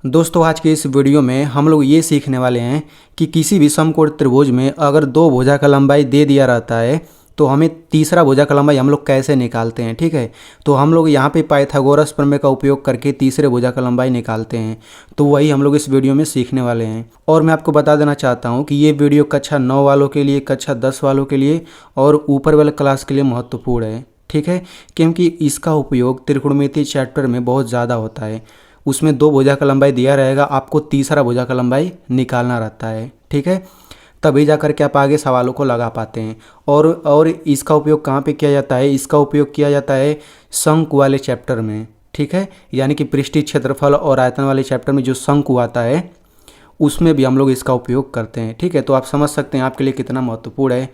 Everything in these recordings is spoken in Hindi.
दोस्तों आज के इस वीडियो में हम लोग ये सीखने वाले हैं कि किसी भी समकोण त्रिभुज में अगर दो भुजा का लंबाई दे दिया रहता है तो हमें तीसरा भुजा का लंबाई हम लोग कैसे निकालते हैं। ठीक है, तो हम लोग यहाँ पे पाइथागोरस प्रमेय का उपयोग करके तीसरे भुजा का लंबाई निकालते हैं। तो वही हम लोग इस वीडियो में सीखने वाले हैं। और मैं आपको बता देना चाहता हूँ कि ये वीडियो कक्षा 9 वालों के लिए, कक्षा 10 वालों के लिए और ऊपर वाले क्लास के लिए महत्वपूर्ण है। ठीक है, क्योंकि इसका उपयोग त्रिकोणमितीय चैप्टर में बहुत ज़्यादा होता है। उसमें दो भुजा का लंबाई दिया रहेगा, आपको तीसरा भुजा का लंबाई निकालना रहता है। ठीक है, तभी जा करके आप आगे सवालों को लगा पाते हैं। और इसका उपयोग कहाँ पे किया जाता है? इसका उपयोग किया जाता है शंकु वाले चैप्टर में। ठीक है, यानी कि पृष्ठीय क्षेत्रफल और आयतन वाले चैप्टर में जो शंकु आता है उसमें भी हम लोग इसका उपयोग करते हैं। ठीक है, तो आप समझ सकते हैं आपके लिए कितना महत्वपूर्ण है।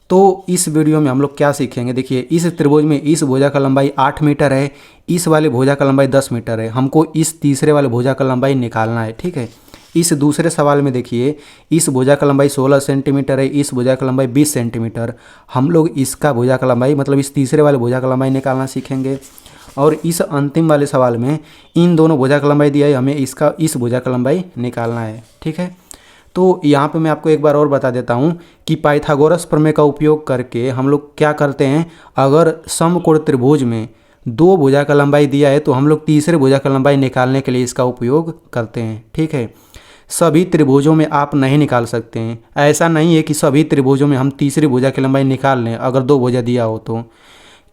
तो इस वीडियो में हम लोग क्या सीखेंगे, देखिए इस त्रिभुज में इस भुजा का लंबाई 8 मीटर है, इस वाले भुजा का लंबाई 10 मीटर है। हमको इस तीसरे वाले भुजा का लंबाई निकालना है। ठीक है, इस दूसरे सवाल में देखिए इस भुजा का लंबाई 16 सेंटीमीटर है, इस भुजा का लंबाई 20 सेंटीमीटर। हम लोग इसका भुजा का लंबाई मतलब इस तीसरे वाले भुजा का लंबाई निकालना सीखेंगे। और इस अंतिम वाले सवाल में इन दोनों भुजा का लंबाई दिया है, हमें इसका इस भुजा का लंबाई निकालना है। ठीक है, तो यहाँ पे मैं आपको एक बार और बता देता हूँ कि पाइथागोरस प्रमेय का उपयोग करके हम लोग क्या करते हैं, अगर समकोण त्रिभुज में दो भुजा का लंबाई दिया है तो हम लोग तीसरे भुजा का लंबाई निकालने के लिए इसका उपयोग करते हैं। ठीक है, सभी त्रिभुजों में आप नहीं निकाल सकते हैं। ऐसा नहीं है कि सभी त्रिभुजों में हम तीसरी भुजा की लंबाई निकाल लें अगर दो भुजा दिया हो तो।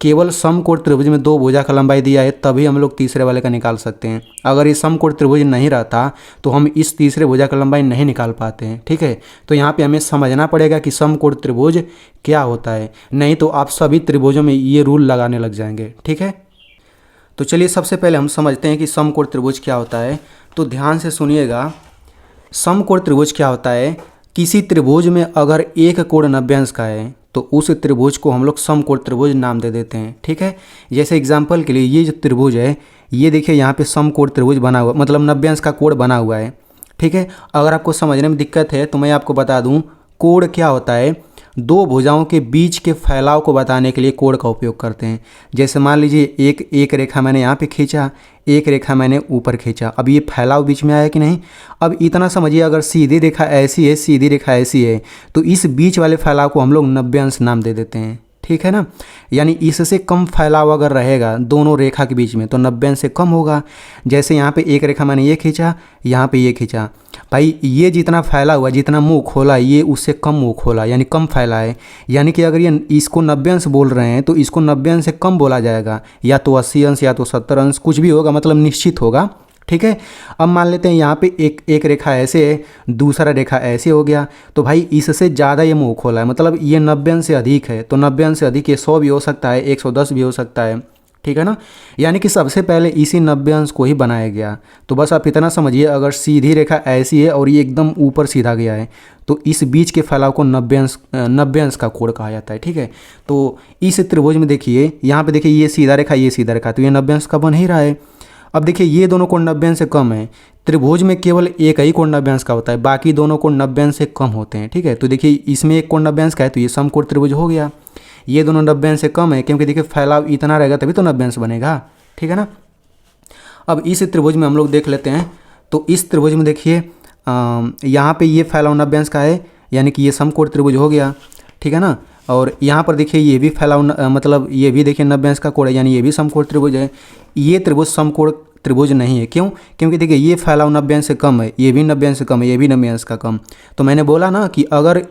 केवल समकोण त्रिभुज में दो भुजा का लंबाई दिया है तभी हम लोग तीसरे वाले का निकाल सकते हैं। अगर ये समकोण त्रिभुज नहीं रहता तो हम इस तीसरे भुजा का लंबाई नहीं निकाल पाते हैं। ठीक है, तो यहाँ पे हमें समझना पड़ेगा कि समकोण त्रिभुज क्या होता है, नहीं तो आप सभी त्रिभुजों में ये रूल लगाने लग जाएंगे। ठीक है, तो चलिए सबसे पहले हम समझते हैं कि समकोण त्रिभुज क्या होता है। तो ध्यान से सुनिएगा, समकोण त्रिभुज क्या होता है, किसी त्रिभुज में अगर एक कोण 90 अंश का है तो उस त्रिभुज को हम लोग समकोण त्रिभुज नाम दे देते हैं। ठीक है, जैसे एग्जांपल के लिए ये जो त्रिभुज है, ये देखिए यहाँ पे समकोण त्रिभुज बना हुआ, मतलब 90 अंश का कोण बना हुआ है। ठीक है, अगर आपको समझने में दिक्कत है तो मैं आपको बता दूँ कोण क्या होता है। दो भुजाओं के बीच के फैलाव को बताने के लिए कोण का उपयोग करते हैं। जैसे मान लीजिए एक रेखा मैंने यहाँ पे खींचा, एक रेखा मैंने ऊपर खींचा, अब ये फैलाव बीच में आया कि नहीं। अब इतना समझिए, अगर सीधी रेखा ऐसी है, सीधी रेखा ऐसी है, तो इस बीच वाले फैलाव को हम लोग 90 अंश नाम दे देते हैं। ठीक है ना, यानी इससे कम फैलाव अगर रहेगा दोनों रेखा के बीच में तो 90 अंश से कम होगा। जैसे यहाँ पे एक रेखा मैंने ये खींचा, यहाँ पे ये खींचा, भाई ये जितना फैला हुआ, जितना मुंह खोला, ये उससे कम मुंह खोला, यानी कम फैला है। यानी कि अगर ये इसको 90 अंश बोल रहे हैं तो इसको 90 अंश से कम बोला जाएगा, या तो 80 अंश या तो 70 अंश, कुछ भी होगा, मतलब निश्चित होगा। ठीक है, अब मान लेते हैं यहाँ पे एक रेखा ऐसे है, दूसरा रेखा ऐसे हो गया, तो भाई इससे ज़्यादा ये मुंह खोला है, मतलब ये 90 अंश से अधिक है। तो 90 अंश से अधिक ये 100 भी हो सकता है, 110 भी हो सकता है। ठीक है ना, यानी कि सबसे पहले इसी 90 अंश को ही बनाया गया। तो बस आप इतना समझिए, अगर सीधी रेखा ऐसी है और ये एकदम ऊपर सीधा गया है तो इस बीच के फैलाव को 90 अंश का कोण कहा जाता है। ठीक है, तो इस त्रिभुज में देखिए, यहाँ पे देखिए ये सीधा रेखा, ये सीधा रेखा, तो ये 90 अंश का बन ही रहा है। अब देखिए ये दोनों कोण 90 अंश से कम है। त्रिभुज में केवल एक ही कोण 90 अंश का होता है, बाकी दोनों कोण 90 अंश से कम होते हैं। ठीक है, तो देखिए इसमें एक कोण 90 अंश का है तो ये समकोण त्रिभुज हो गया। ये दोनों 90 अंश से कम है क्योंकि देखिए फैलाव इतना रहेगा तभी तो 90 अंश बनेगा। ठीक है ना, अब इस त्रिभुज में हम लोग देख लेते हैं। तो इस त्रिभुज में देखिए यहाँ पे ये फैलाव 90 अंश का है, यानी कि ये समकोण त्रिभुज हो गया। ठीक है ना, और यहाँ पर देखिए ये भी फैलाव मतलब ये भी देखिए 90 अंश का कोण है, यानी ये भी समकोण त्रिभुज है। ये त्रिभुज समकोण त्रिभुज नहीं है, क्यों? क्योंकि देखिए ये फैलाव 90 अंश से कम है, ये भी 90 अंश से कम है, ये भी 90 अंश का कम। तो मैंने बोला ना कि अगर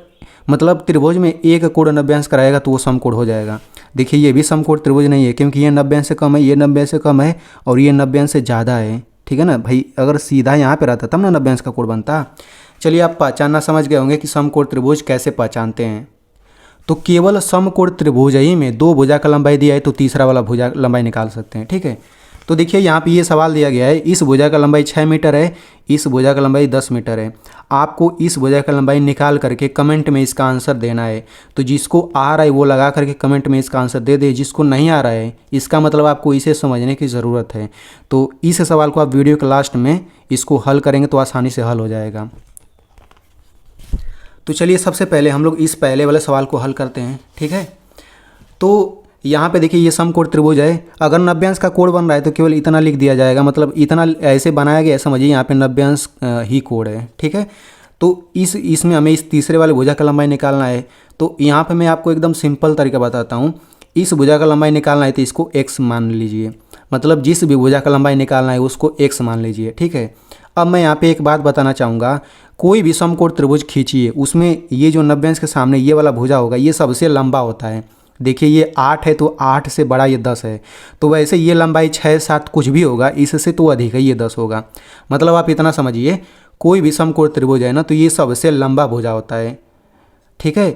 मतलब त्रिभुज में एक कोण 90 अंश का रहेगा तो वो समकोण हो जाएगा। देखिए ये भी समकोण त्रिभुज नहीं है क्योंकि ये 90 अंश से कम है, ये 90 अंश से कम है और ये 90 अंश से ज़्यादा है। ठीक है ना भाई, अगर सीधा यहाँ पे रहता तब ना 90 अंश का कोण बनता। चलिए आप पहचानना समझ गए होंगे कि समकोण त्रिभुज कैसे पहचानते हैं। तो केवल समकोण त्रिभुज ही में दो भुजा का लंबाई दिया है तो तीसरा वाला भुजा लंबाई निकाल सकते हैं। ठीक है, तो देखिए यहाँ पे ये सवाल दिया गया है, इस भुजा का लंबाई 6 मीटर है, इस भुजा का लंबाई 10 मीटर है। आपको इस भुजा का लंबाई निकाल करके कमेंट में इसका आंसर देना है। तो जिसको आ रहा है वो लगा करके कमेंट में इसका आंसर दे दे, जिसको नहीं आ रहा है इसका मतलब आपको इसे समझने की ज़रूरत है। तो इस सवाल को आप वीडियो के लास्ट में इसको हल करेंगे तो आसानी से हल हो जाएगा। तो चलिए सबसे पहले हम लोग इस पहले वाले सवाल को हल करते हैं। ठीक है, तो यहाँ पे देखिए ये समकोण त्रिभुज है। अगर 90 अंश का कोण बन रहा है तो केवल इतना लिख दिया जाएगा, मतलब इतना ऐसे बनाया गया है, समझिए यहाँ पे 90 अंश ही कोण है, ठीक है। तो इसमें हमें इस तीसरे वाले भुजा का लंबाई निकालना है। तो यहाँ पे मैं आपको एकदम सिंपल तरीका बताता हूँ। इस भुजा का लंबाई निकालना है तो इसको x मान लीजिए, मतलब जिस भी भुजा का लंबाई निकालना है उसको x मान लीजिए, ठीक है। अब मैं यहाँ पे एक बात बताना चाहूँगा, कोई भी समकोण त्रिभुज खींचिए, उसमें ये जो 90 अंश के सामने ये वाला भुजा होगा ये सबसे लंबा होता है। देखिए ये 8 है तो 8 से बड़ा ये 10 है, तो वैसे ये लंबाई 6 7 कुछ भी होगा, इससे तो अधिक है, ये 10 होगा। मतलब आप इतना समझिए, कोई भी समकोण त्रिभुज है ना तो ये सबसे लंबा भुजा होता है, ठीक है।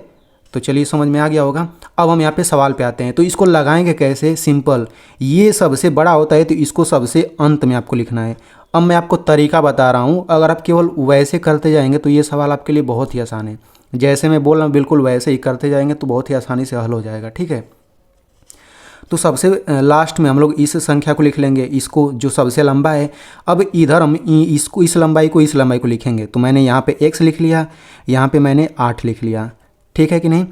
तो चलिए समझ में आ गया होगा। अब हम यहाँ पे सवाल पे आते हैं, तो इसको लगाएंगे कैसे? सिंपल, ये सबसे बड़ा होता है तो इसको सबसे अंत में आपको लिखना है। अब मैं आपको तरीका बता रहा हूँ, अगर आप केवल वैसे करते जाएंगे तो ये सवाल आपके लिए बहुत ही आसान है। जैसे मैं बोल रहा हूँ बिल्कुल वैसे ही करते जाएंगे तो बहुत ही आसानी से हल हो जाएगा, ठीक है। तो सबसे लास्ट में हम लोग इस संख्या को लिख लेंगे, इसको जो सबसे लंबा है। अब इधर हम इसको इस लंबाई को लिखेंगे। तो मैंने यहाँ पे x लिख लिया, यहाँ पे मैंने 8 लिख लिया, ठीक है कि नहीं।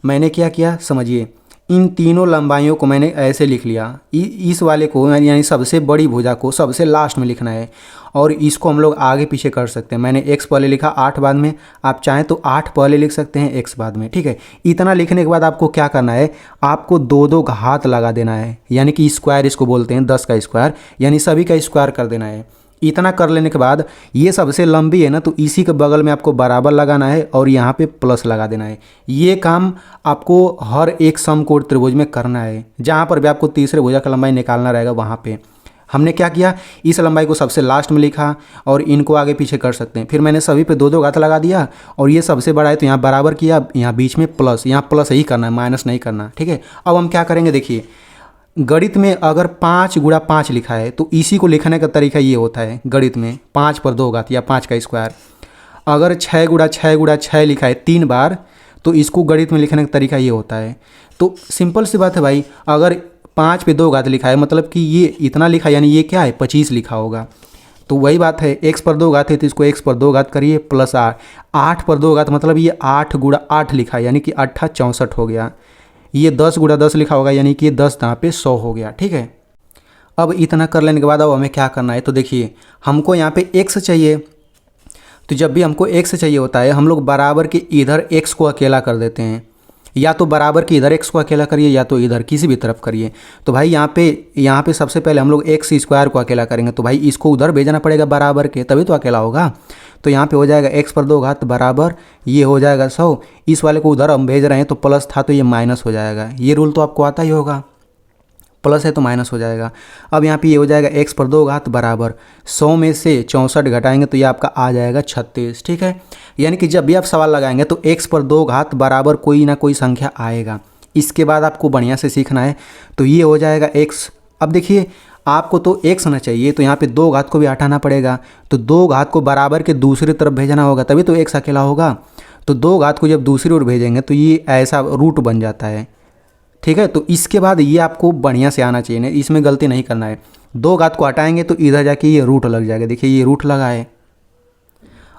मैंने क्या किया समझिए, इन तीनों लंबाइयों को मैंने ऐसे लिख लिया। इस वाले को यानी सबसे बड़ी भुजा को सबसे लास्ट में लिखना है, और इसको हम लोग आगे पीछे कर सकते हैं। मैंने x पहले लिखा 8 बाद में, आप चाहें तो 8 पहले लिख सकते हैं x बाद में, ठीक है। इतना लिखने के बाद आपको क्या करना है, आपको दो दो घात लगा देना है, यानी कि स्क्वायर इसको बोलते हैं, 10 का स्क्वायर, यानी सभी का स्क्वायर कर देना है। इतना कर लेने के बाद ये सबसे लंबी है ना तो इसी के बगल में आपको बराबर लगाना है और यहाँ पे प्लस लगा देना है। ये काम आपको हर एक समकोण त्रिभुज में करना है, जहाँ पर भी आपको तीसरे भुजा का लंबाई निकालना रहेगा वहाँ पे। हमने क्या किया, इस लंबाई को सबसे लास्ट में लिखा और इनको आगे पीछे कर सकते हैं। फिर मैंने सभी पे दो दो घात लगा दिया, और ये सबसे बड़ा है तो यहाँ बराबर किया, यहाँ बीच में प्लस, यहाँ प्लस ही करना है, माइनस नहीं करना, ठीक है। अब हम क्या करेंगे, देखिए गणित में अगर 5 गुणा 5 लिखा है तो इसी को लिखने का तरीका ये होता है गणित में, 5 पर 2 घात या 5 का स्क्वायर। अगर 6 गुणा 6 गुणा 6 लिखा है 3 बार, तो इसको गणित में लिखने का तरीका ये होता है। तो सिंपल सी बात है भाई, अगर 5 पे 2 घात लिखा है मतलब कि ये इतना लिखा, यानी ये क्या है 25 लिखा होगा। तो वही बात है, x पर 2 घात है तो इसको x पर 2 घात करिए प्लस 8 पर 2 घात, मतलब ये 8 गुणा 8 लिखा है, यानी कि 8 64 हो गया। ये 10 गुणा 10 लिखा होगा, यानी कि ये 10 यहाँ पे 100 हो गया, ठीक है। अब इतना कर लेने के बाद अब हमें क्या करना है, तो देखिए हमको यहाँ पे x चाहिए। तो जब भी हमको x चाहिए होता है, हम लोग बराबर के इधर x को अकेला कर देते हैं, या तो बराबर के इधर x को अकेला करिए या तो इधर किसी भी तरफ करिए। तो भाई यहाँ पे सबसे पहले हम लोग x स्क्वायर को अकेला करेंगे, तो भाई इसको उधर भेजना पड़ेगा बराबर के, तभी तो अकेला होगा। तो यहाँ पे हो जाएगा x पर 2 घात बराबर, ये हो जाएगा 100, इस वाले को उधर हम भेज रहे हैं तो प्लस था तो ये माइनस हो जाएगा। ये रूल तो आपको आता ही होगा, प्लस है तो माइनस हो जाएगा। अब यहाँ पे ये हो जाएगा x पर 2 घात बराबर 100 में से 64 घटाएंगे तो ये आपका आ जाएगा 36, ठीक है। यानी कि जब भी आप सवाल लगाएंगे तो x पर 2 घात बराबर कोई ना कोई संख्या आएगा। इसके बाद आपको बढ़िया से सीखना है, तो ये हो जाएगा x। अब देखिए आपको तो x आना चाहिए, तो यहाँ पे 2 घात को भी हटाना पड़ेगा, तो 2 घात को बराबर के दूसरी तरफ भेजना होगा, तभी तो x अकेला होगा। तो 2 घात को जब दूसरी ओर भेजेंगे तो ये ऐसा रूट बन जाता है, ठीक है। तो इसके बाद ये आपको बढ़िया से आना चाहिए, इसमें गलती नहीं करना है। 2 घात को हटाएंगे तो इधर जाके ये रूट लग जाएगा, देखिए ये रूट लगा है।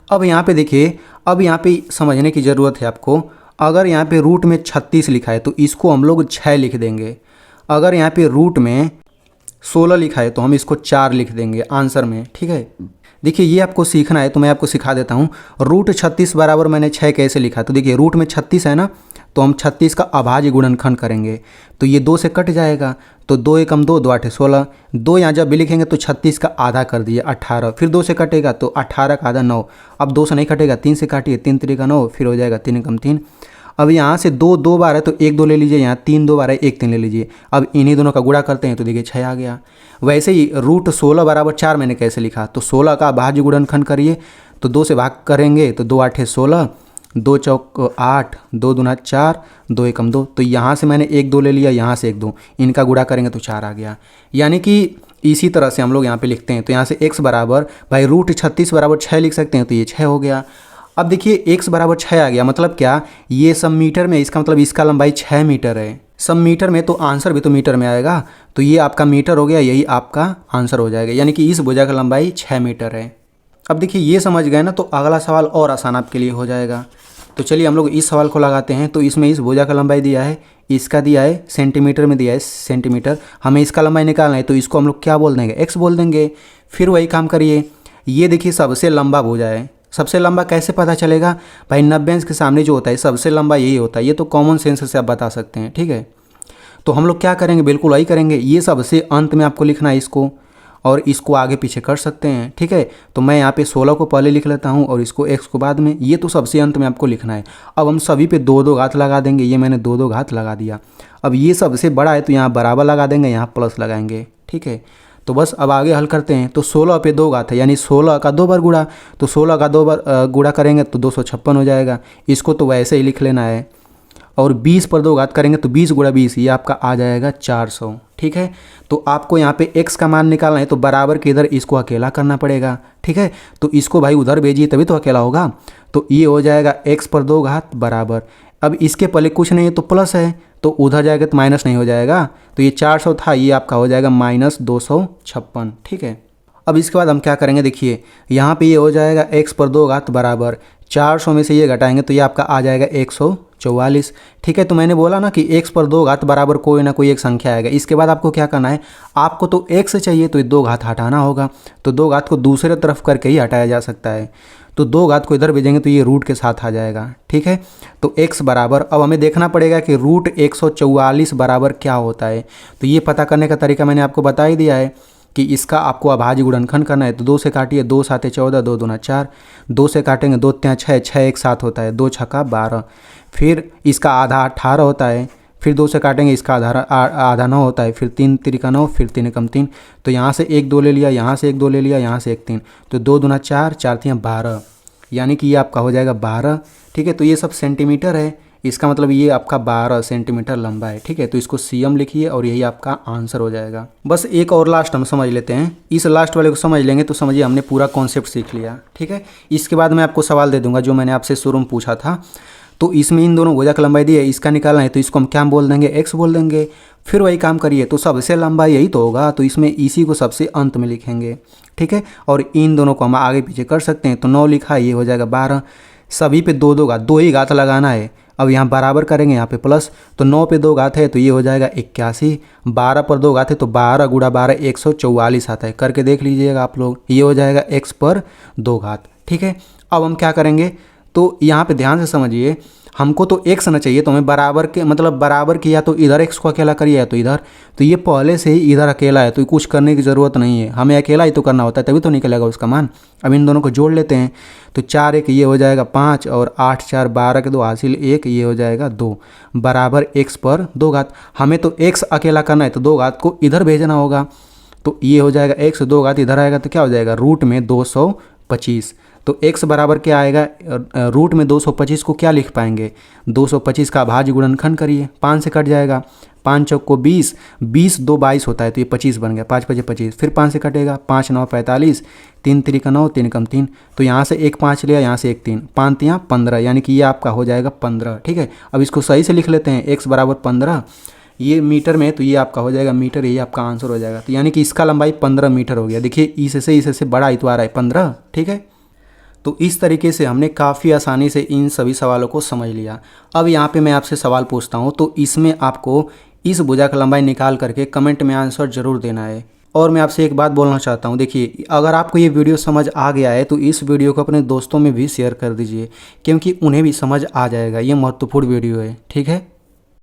अब यहाँ पे देखिए, अब यहाँ पे समझने की ज़रूरत है आपको। अगर यहाँ पे रूट में 36 लिखा है तो इसको हम लोग 6 लिख देंगे। अगर यहाँ पे रूट में 16 लिखा है तो हम इसको 4 लिख देंगे आंसर में, ठीक है। देखिए ये आपको सीखना है तो मैं आपको सिखा देता हूँ। रूट 36 बराबर मैंने 6 कैसे लिखा, तो देखिए रूट में 36 है ना, तो हम 36 का अभाज्य गुणनखंड करेंगे तो ये 2 से कट जाएगा, तो 2 एकम 2, 2 आठे 16। 2 यहाँ जब भी लिखेंगे तो 36 का आधा कर दिए 18, फिर 2 से कटेगा तो 18 का आधा 9। अब 2 से नहीं कटेगा, 3 से काटिए, 3 3 9, फिर हो जाएगा 3 एकम 3। अब यहाँ से 2 2 बार है तो 1 2 ले लीजिए, यहाँ 3 2 बार है 1 3 ले लीजिए। अब इन्हीं दोनों का गुणा करते हैं तो देखिए 6 आ गया। वैसे ही रूट 16 बराबर 4 मैंने कैसे लिखा, तो 16 का अभाज्य गुणनखंड करिए, तो 2 से भाग करेंगे तो 2 आठे 16, 2 चौक 8, 2 दूना 4, 2 एकम 2। तो यहाँ से मैंने 1 2 ले लिया, यहाँ से 1 2, इनका गुणा करेंगे तो 4 आ गया। यानी कि इसी तरह से हम लोग यहाँ पे लिखते हैं। तो यहाँ से x बराबर भाई रूट 36 बराबर 6 लिख सकते हैं, तो ये 6 हो गया। अब देखिए x बराबर 6 आ गया, मतलब क्या, ये सब मीटर में, इसका मतलब इसका लंबाई 6 मीटर है। सब मीटर में तो आंसर भी तो मीटर में आएगा, तो ये आपका मीटर हो गया, यही आपका आंसर हो जाएगा। यानी कि इस भुजा का लंबाई 6 मीटर है। अब देखिए ये समझ गए ना, तो अगला सवाल और आसान आपके लिए हो जाएगा। तो चलिए हम लोग इस सवाल को लगाते हैं। तो इसमें इस भुजा का लंबाई दिया है, इसका दिया है सेंटीमीटर में, दिया है सेंटीमीटर, हमें इसका लंबाई निकालना है, तो इसको हम लोग क्या बोल देंगे, एक्स बोल देंगे। फिर वही काम करिए, ये देखिए सबसे लंबा भुजा है। सबसे लंबा कैसे पता चलेगा भाई, 90 अंश के सामने जो होता है सबसे लंबा यही होता है। ये तो कॉमन सेंस से आप बता सकते हैं, ठीक है। तो हम लोग क्या करेंगे, बिल्कुल वही करेंगे, ये सबसे अंत में आपको लिखना है इसको, और इसको आगे पीछे कर सकते हैं, ठीक है। तो मैं यहाँ पे 16 को पहले लिख लेता हूँ और इसको x को बाद में, ये तो सबसे अंत में आपको लिखना है। अब हम सभी पे 2-2 घात लगा देंगे, ये मैंने 2-2 घात लगा दिया। अब ये सबसे बड़ा है तो यहाँ बराबर लगा देंगे, यहाँ प्लस लगाएंगे, ठीक है। तो बस अब आगे हल करते हैं। तो 16 पे 2 घात है, यानी 16 का 2 बार गुणा, तो 16 का 2 बार गुणा करेंगे तो 256 हो जाएगा। इसको तो वैसे ही लिख लेना है। और 20 पर 2 घात करेंगे तो 20 गुणा 20, ये आपका आ जाएगा 400, ठीक है। तो आपको यहाँ पे x का मान निकालना है, तो बराबर के इधर इसको अकेला करना पड़ेगा, ठीक है। तो इसको भाई उधर भेजिए तभी तो अकेला होगा। तो ये हो जाएगा x पर 2 घात बराबर, अब इसके पहले कुछ नहीं है तो प्लस है, तो उधर जाएगा तो माइनस नहीं हो जाएगा। तो ये 400 था, ये आपका हो जाएगा -256, ठीक है। अब इसके बाद हम क्या करेंगे, देखिए यहाँ पे ये हो जाएगा x पर 2 घात बराबर 400 में से ये घटाएंगे तो ये आपका आ जाएगा 144, ठीक है। तो मैंने बोला ना कि x पर 2 घात बराबर कोई ना कोई एक संख्या आएगा। इसके बाद आपको क्या करना है, आपको तो x चाहिए तो ये 2 घात हटाना होगा, तो 2 घात को दूसरे तरफ करके ही हटाया जा सकता है। तो 2 घात को इधर भेजेंगे तो ये रूट के साथ आ जाएगा, ठीक है। तो x बराबर, अब हमें देखना पड़ेगा कि रूट 144 बराबर क्या होता है। तो ये पता करने का तरीका मैंने आपको बता ही दिया है कि इसका आपको अभाज्य गुणनखंड करना है। तो 2 से काटिए, 2 7 14, 2 दूना 4, 2 से काटेंगे 2 3 6, 6 1 7 होता है, 2 छक्का 12, फिर इसका आधा 18 होता है, फिर 2 से काटेंगे इसका आधा 9 होता है, फिर 3 तिरिका 9, फिर 3 एकम 3, तो यहाँ से 1 2 ले लिया, यहाँ से 1 2 ले लिया, यहाँ से 1 3, तो 2 दूना 4, 4 3 12, यानी कि ये आपका हो जाएगा 12, ठीक है। तो ये सब सेंटीमीटर है, इसका मतलब ये आपका 12 सेंटीमीटर लंबा है, ठीक है। तो इसको cm लिखिए और यही आपका आंसर हो जाएगा। बस एक और लास्ट हम समझ लेते हैं, इस लास्ट वाले को समझ लेंगे तो समझिए हमने पूरा कॉन्सेप्ट सीख लिया, ठीक है। इसके बाद मैं आपको सवाल दे दूंगा जो मैंने आपसे शुरू में पूछा था। तो इसमें इन दोनों भुजा की लंबाई दी है, इसका निकालना है, तो इसको हम क्या बोल देंगे, x बोल देंगे। फिर वही काम करिए, तो सबसे लंबा यही तो होगा, तो इसमें इसी को सबसे अंत में लिखेंगे, ठीक है। और इन दोनों को हम आगे पीछे कर सकते हैं। तो 9 लिखा, ये हो जाएगा 12, सभी पे 2 2 घात, 2 ही घात लगाना है। अब यहाँ बराबर करेंगे, यहाँ पे प्लस, तो 9 पे 2 घात है तो ये हो जाएगा 81, 12 पर 2 घात है तो 12 गुणा 12 144 आता है, करके देख लीजिएगा आप लोग, ये हो जाएगा x पर 2 घात, ठीक है। अब हम क्या करेंगे, तो यहाँ पे ध्यान से समझिए, हमको तो x आना चाहिए, तो हमें बराबर के मतलब बराबर किया तो इधर x को अकेला करिए या तो इधर, तो ये पहले से ही इधर अकेला है तो कुछ करने की ज़रूरत नहीं है, हमें अकेला ही तो करना होता है तभी तो निकलेगा उसका मान। अब इन दोनों को जोड़ लेते हैं, तो 4 1 ये हो जाएगा 5 और 8 4 12 के 2 हासिल 1, ये हो जाएगा 2 बराबर x पर 2 घात। हमें तो x अकेला करना है तो 2 घात को इधर भेजना होगा, तो ये हो जाएगा x, 2 घात इधर आएगा तो क्या हो जाएगा रूट में 225। तो x बराबर क्या आएगा, रूट में 225 को क्या लिख पाएंगे, 225 का अभाज्य गुणनखंड करिए, 5 से कट जाएगा, 5 चौक को 20, 20 2 22 होता है तो ये 25 बन गया, 5 5 25, फिर 5 से कटेगा, 5 9 45, 3 3 9, 3 कम 3, तो यहाँ से एक 5 लिया, यहाँ से एक 3, 5 3 15, यानी कि ये आपका हो जाएगा 15, ठीक है। अब इसको सही से लिख लेते हैं, x बराबर 15, ये मीटर में तो ये आपका हो जाएगा मीटर, ये आपका आंसर हो जाएगा। तो यानी कि इसका लंबाई 15 मीटर हो गया। देखिए इससे बड़ा ही तो आ रहा है 15, ठीक है। तो इस तरीके से हमने काफ़ी आसानी से इन सभी सवालों को समझ लिया। अब यहाँ पे मैं आपसे सवाल पूछता हूँ, तो इसमें आपको इस भुजा की लंबाई निकाल करके कमेंट में आंसर ज़रूर देना है। और मैं आपसे एक बात बोलना चाहता हूँ, देखिए अगर आपको ये वीडियो समझ आ गया है तो इस वीडियो को अपने दोस्तों में भी शेयर कर दीजिए, क्योंकि उन्हें भी समझ आ जाएगा, ये महत्वपूर्ण वीडियो है, ठीक है।